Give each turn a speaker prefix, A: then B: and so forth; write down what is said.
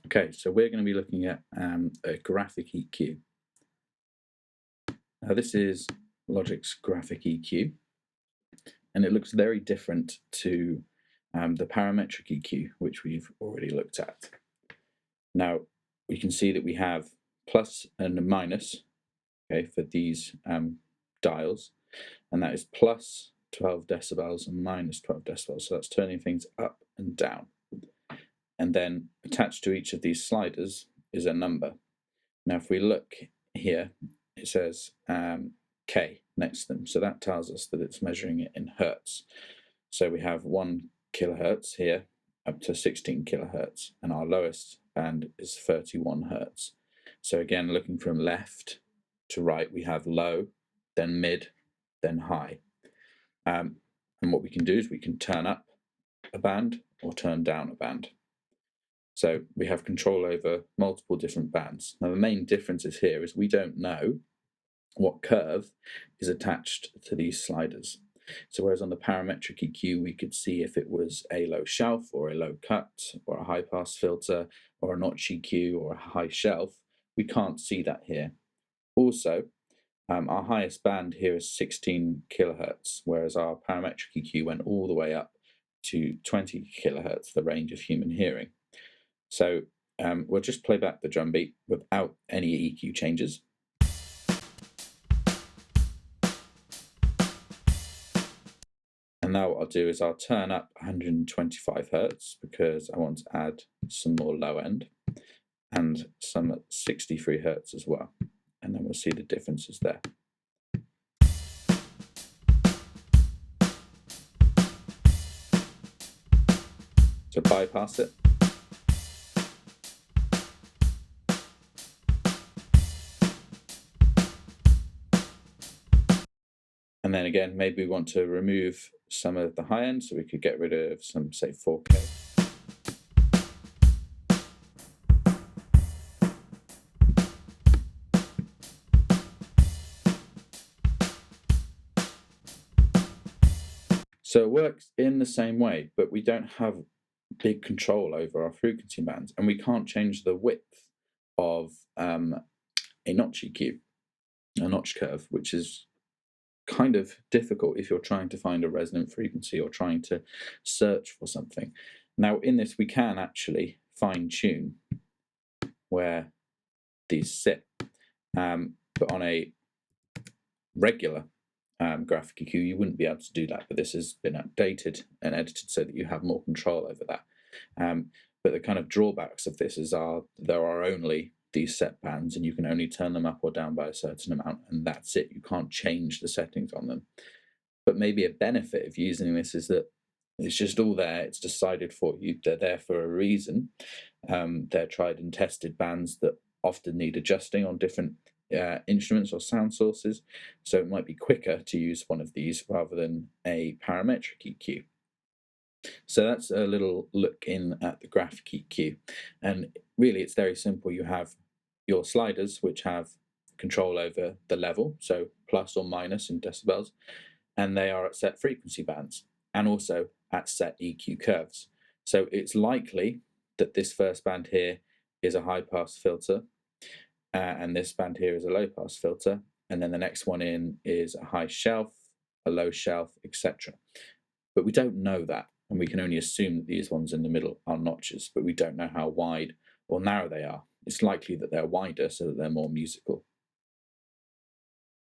A: Okay, so we're going to be looking at a graphic EQ. Now this is Logic's graphic EQ, and it looks very different to the parametric EQ, which we've already looked at. Now we can see that we have plus and a minus, okay, for these dials, and that is plus 12 decibels and minus 12 decibels. So that's turning things up and down. And then attached to each of these sliders is a number. Now, if we look here, it says K next to them. So that tells us that it's measuring it in hertz. So we have 1 kilohertz here up to 16 kilohertz, and our lowest band is 31 hertz. So again, looking from left to right, we have low, then mid, then high. And what we can do is we can turn up a band or turn down a band. So we have control over multiple different bands. Now the main differences here is we don't know what curve is attached to these sliders. So whereas on the parametric EQ we could see if it was a low shelf or a low cut or a high pass filter or a notch EQ or a high shelf, we can't see that here. Also, our highest band here is 16 kilohertz, whereas our parametric EQ went all the way up to 20 kilohertz, the range of human hearing. So we'll just play back the drum beat without any EQ changes. And now what I'll do is I'll turn up 125 hertz because I want to add some more low end and some at 63 hertz as well. And then we'll see the differences there. So bypass it. And then again, maybe we want to remove some of the high end, so we could get rid of some, say, 4K. So it works in the same way, but we don't have big control over our frequency bands, and we can't change the width of a notch EQ, a notch curve, which is kind of difficult if you're trying to find a resonant frequency or trying to search for something. Now in this we can actually fine tune where these sit, but on a regular graphic EQ you wouldn't be able to do that, but this has been updated and edited so that you have more control over that. But the kind of drawbacks of this is there are only these set bands and you can only turn them up or down by a certain amount, and that's it. You can't change the settings on them. But maybe a benefit of using this is that it's just all there, it's decided for you, they're there for a reason. They're tried and tested bands that often need adjusting on different instruments or sound sources, so it might be quicker to use one of these rather than a parametric EQ. So that's a little look in at the graphic EQ, and really it's very simple. You have your sliders which have control over the level, so plus or minus in decibels, and they are at set frequency bands and also at set EQ curves. So it's likely that this first band here is a high pass filter, and this band here is a low pass filter, and then the next one in is a high shelf, a low shelf, etc. But we don't know that, and we can only assume that these ones in the middle are notches, but we don't know how wide or narrow they are. It's likely that they're wider so that they're more musical.